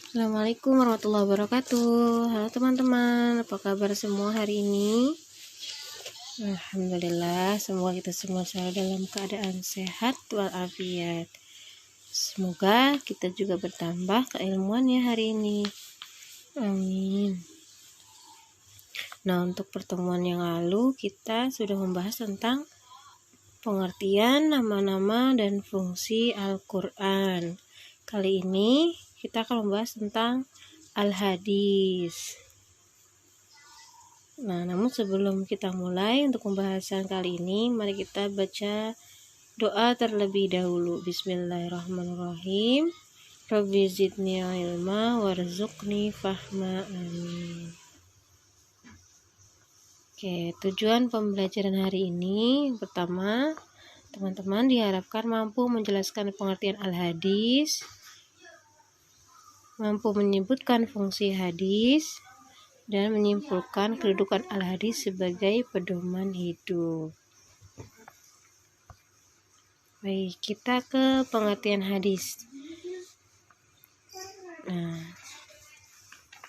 Assalamualaikum warahmatullahi wabarakatuh. Halo teman-teman, apa kabar semua hari ini? Alhamdulillah, semoga kita semua selalu dalam keadaan sehat walafiat. Semoga kita juga bertambah keilmuannya hari ini. Amin. Nah, untuk pertemuan yang lalu kita sudah membahas tentang pengertian nama-nama dan fungsi Al-Quran. Kali ini kita akan membahas tentang Al-Hadis. Nah, namun sebelum kita mulai untuk pembahasan kali ini, mari kita baca doa terlebih dahulu. Bismillahirrahmanirrahim. Rabbi zidni ilma warzuqni fahma. Amin. Oke, tujuan pembelajaran hari ini yang pertama, teman-teman diharapkan mampu menjelaskan pengertian Al-Hadis, mampu menyebutkan fungsi hadis, dan menyimpulkan kedudukan Al-Hadis sebagai pedoman hidup. Baik, kita ke pengertian hadis. Nah,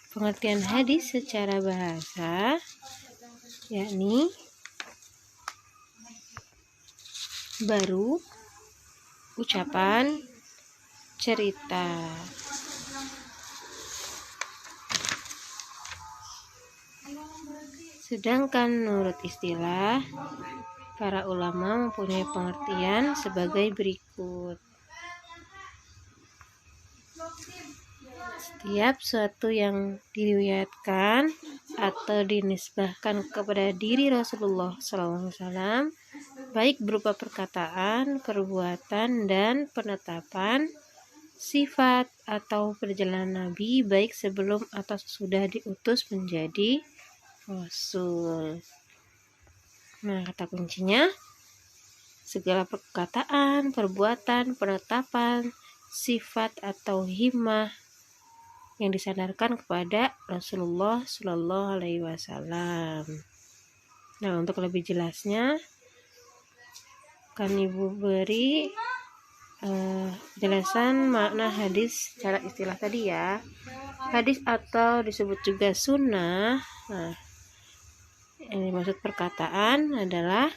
pengertian hadis secara bahasa yakni baru, ucapan, cerita. Sedangkan menurut istilah, para ulama mempunyai pengertian sebagai berikut. Setiap sesuatu yang diriwayatkan atau dinisbahkan kepada diri Rasulullah SAW, baik berupa perkataan, perbuatan, dan penetapan, sifat atau perjalanan Nabi, baik sebelum atau sesudah diutus menjadi Rasul. Nah, kata kuncinya segala perkataan, perbuatan, penetapan, sifat atau himmah yang disandarkan kepada Rasulullah Shallallahu Alaihi Wasallam. Nah, untuk lebih jelasnya akan Ibu beri penjelasan makna hadis secara istilah tadi ya. Hadis atau disebut juga sunnah. Nah, yang dimaksud perkataan adalah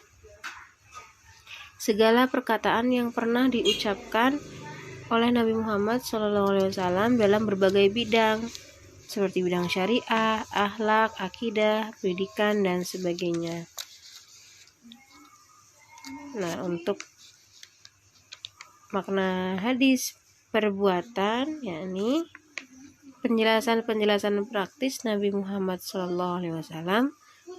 segala perkataan yang pernah diucapkan oleh Nabi Muhammad SAW dalam berbagai bidang, seperti bidang syariah, akhlak, akidah, pendidikan, dan sebagainya. Nah, untuk makna hadis perbuatan, yakni penjelasan-penjelasan praktis Nabi Muhammad SAW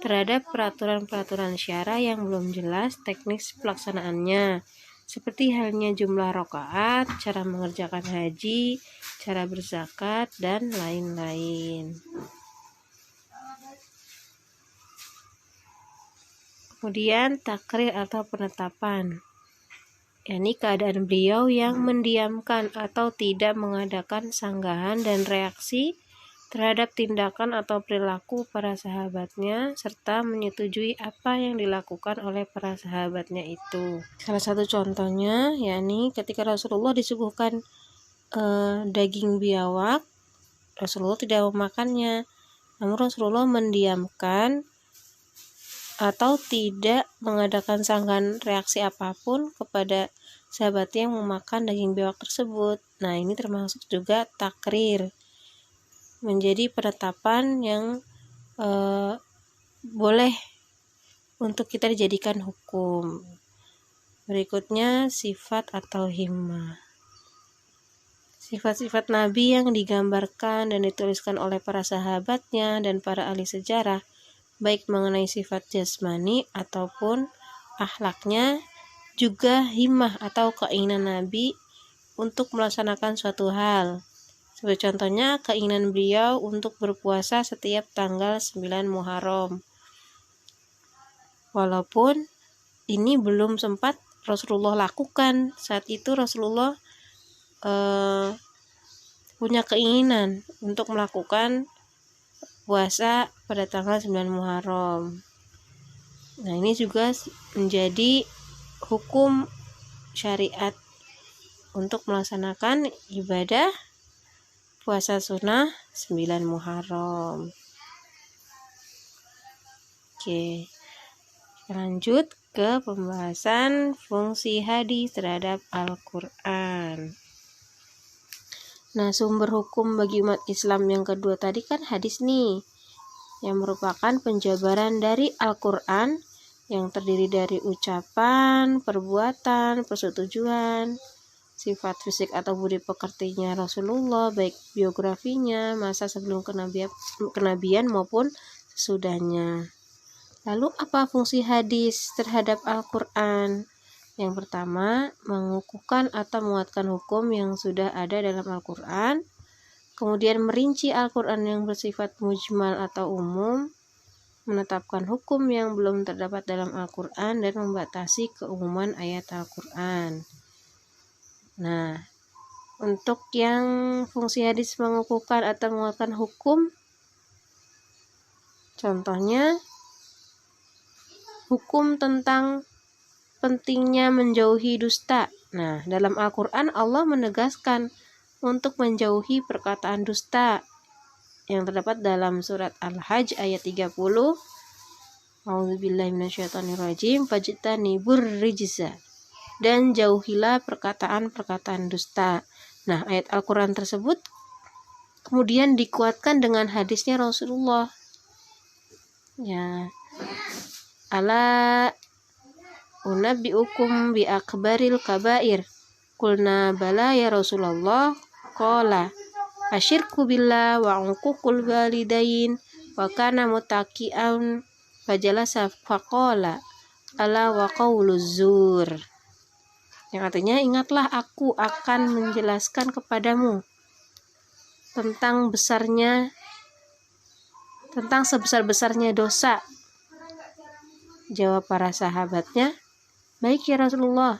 terhadap peraturan-peraturan syara yang belum jelas teknis pelaksanaannya, seperti halnya jumlah rakaat, cara mengerjakan haji, cara berzakat, dan lain-lain. Kemudian takrir atau penetapan, yakni keadaan beliau yang mendiamkan atau tidak mengadakan sanggahan dan reaksi terhadap tindakan atau perilaku para sahabatnya, serta menyetujui apa yang dilakukan oleh para sahabatnya itu. Salah satu contohnya yakni ketika Rasulullah disuguhkan daging biawak, Rasulullah tidak memakannya, namun Rasulullah mendiamkan atau tidak mengadakan sanggahan reaksi apapun kepada sahabatnya yang memakan daging biawak tersebut. Nah, ini termasuk juga takrir, menjadi penetapan yang boleh untuk kita dijadikan hukum. Berikutnya sifat atau himmah. Sifat-sifat Nabi yang digambarkan dan dituliskan oleh para sahabatnya dan para ahli sejarah, baik mengenai sifat jasmani ataupun akhlaknya, juga himmah atau keinginan Nabi untuk melaksanakan suatu hal. Sebagai contohnya, keinginan beliau untuk berpuasa setiap tanggal 9 Muharram. Walaupun ini belum sempat Rasulullah lakukan, saat itu Rasulullah punya keinginan untuk melakukan puasa pada tanggal 9 Muharram. Nah, ini juga menjadi hukum syariat untuk melaksanakan ibadah puasa sunnah 9 Muharram. Oke, lanjut ke pembahasan fungsi hadis terhadap Al-Quran. Nah, sumber hukum bagi umat Islam yang kedua tadi kan hadis nih, yang merupakan penjabaran dari Al-Quran yang terdiri dari ucapan, perbuatan, persetujuan, sifat fisik atau budi pekertinya Rasulullah, baik biografinya, masa sebelum kenabian maupun sesudahnya. Lalu apa fungsi hadis terhadap Al-Quran? Yang pertama, mengukuhkan atau menguatkan hukum yang sudah ada dalam Al-Quran. Kemudian merinci Al-Quran yang bersifat mujmal atau umum, menetapkan hukum yang belum terdapat dalam Al-Quran, dan membatasi keumuman ayat Al-Quran. Nah, untuk yang fungsi hadis mengukuhkan atau menguatkan hukum, contohnya hukum tentang pentingnya menjauhi dusta. Nah, dalam Al-Quran Allah menegaskan untuk menjauhi perkataan dusta yang terdapat dalam surat Al-Hajj ayat 30. A'udzubillahi minasyaitonirrajim, fajtanibur rijza. Dan jauhilah perkataan-perkataan dusta. Nah, ayat Al-Quran tersebut kemudian dikuatkan dengan hadisnya Rasulullah. Ya, ala unabbiukum bi akbaril kabair. Qulna bala ya Rasulullah. Qala asyirku billah wa uququl walidain wa kana mutaqian fajalasa faqala ala wa qauluz zur. Yang artinya, ingatlah aku akan menjelaskan kepadamu tentang sebesar-besarnya dosa. Jawab para sahabatnya, baik ya Rasulullah.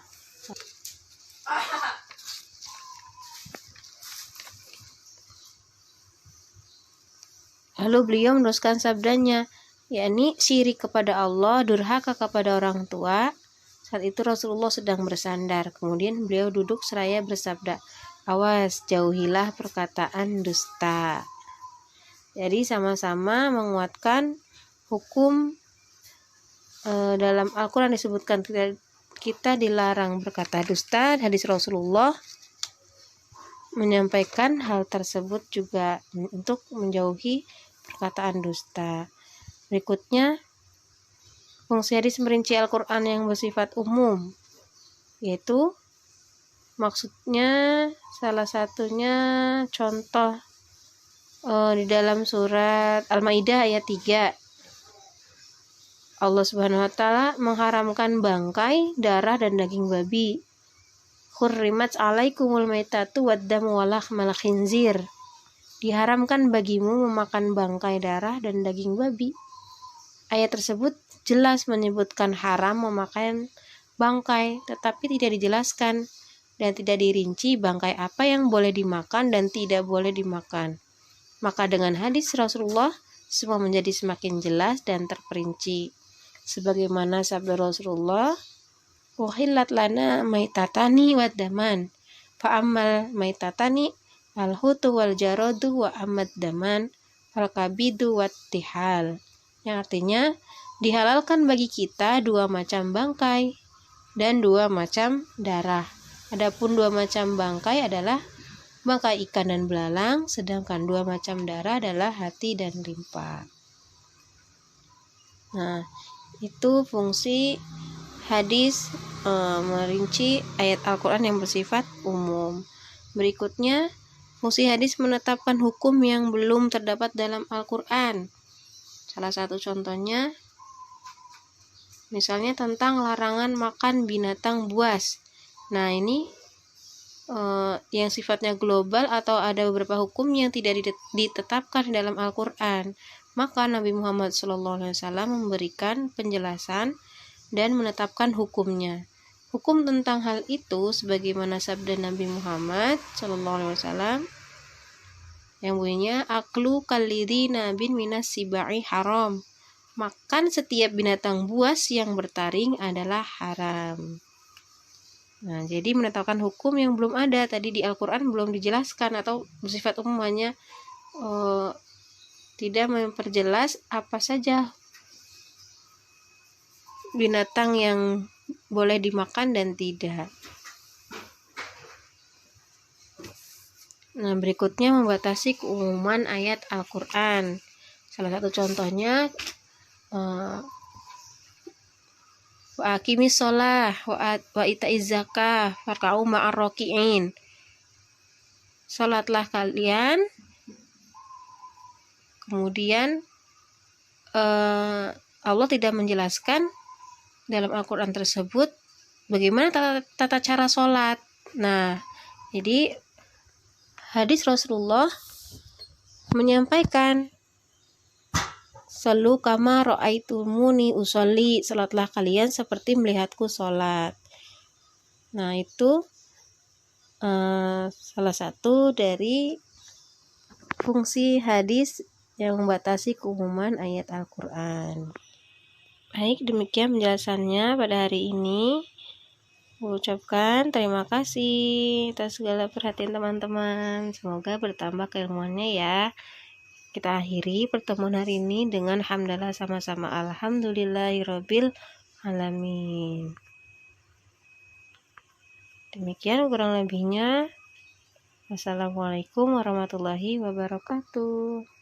Lalu beliau meneruskan sabdanya, yakni syirik kepada Allah, durhaka kepada orang tua. Saat itu Rasulullah sedang bersandar. Kemudian beliau duduk seraya bersabda, awas, jauhilah perkataan dusta. Jadi sama-sama menguatkan hukum. Dalam Al-Quran disebutkan kita dilarang berkata dusta. Hadis Rasulullah menyampaikan hal tersebut juga untuk menjauhi perkataan dusta. Berikutnya, fungsi hadis merinci Al-Quran yang bersifat umum, yaitu maksudnya salah satunya contoh di dalam surat Al-Maidah ayat 3. Allah Subhanahu wa taala mengharamkan bangkai, darah, dan daging babi. Hurrimat alaikumul maitatu waddamu wa lahmal khinzir. Diharamkan bagimu memakan bangkai, darah, dan daging babi. Ayat tersebut jelas menyebutkan haram memakan bangkai, tetapi tidak dijelaskan dan tidak dirinci bangkai apa yang boleh dimakan dan tidak boleh dimakan. Maka dengan hadis Rasulullah semua menjadi semakin jelas dan terperinci. Sebagaimana sabda Rasulullah, uhillat lana maitatani wad-daman, fa'ammal maitatani al-hutu wal jaradu wa amad daman al-kabidu wat-tihal. Yang artinya, dihalalkan bagi kita 2 macam bangkai dan 2 macam darah. Adapun 2 macam bangkai adalah bangkai ikan dan belalang, sedangkan 2 macam darah adalah hati dan limpa. Nah, itu fungsi hadis merinci ayat Al-Quran yang bersifat umum. Berikutnya, fungsi hadis menetapkan hukum yang belum terdapat dalam Al-Quran. Salah satu contohnya, misalnya tentang larangan makan binatang buas. Nah, ini yang sifatnya global atau ada beberapa hukum yang tidak ditetapkan dalam Al-Quran. Maka Nabi Muhammad SAW memberikan penjelasan dan menetapkan hukumnya. Hukum tentang hal itu sebagaimana sabda Nabi Muhammad SAW yang bunyinya, aklu kalidina bin minas sibai haram. Makan setiap binatang buas yang bertaring adalah haram. Nah, jadi menetapkan hukum yang belum ada tadi di Al-Quran belum dijelaskan atau bersifat umum, hanya tidak memperjelas apa saja binatang yang boleh dimakan dan tidak. Nah, berikutnya membatasi keumuman ayat Al-Quran. Salah satu contohnya wa aqimis shalah wa itaiz zakah farka'u ma'ar raki'in. Salatlah kalian, kemudian Allah tidak menjelaskan dalam Al-Quran tersebut bagaimana tata cara sholat. Nah, jadi hadis Rasulullah menyampaikan Sallu kama ra'aitumuni usolli, salatlah kalian seperti melihatku sholat. Nah, itu salah satu dari fungsi hadis yang membatasi keumuman ayat Al-Quran. Baik, demikian penjelasannya pada hari ini. Ucapkan terima kasih atas segala perhatian teman-teman. Semoga bertambah keilmuannya ya. Kita akhiri pertemuan hari ini dengan hamdalah sama-sama. Alhamdulillahirabbil alamin. Demikian kurang lebihnya. Wassalamualaikum warahmatullahi wabarakatuh.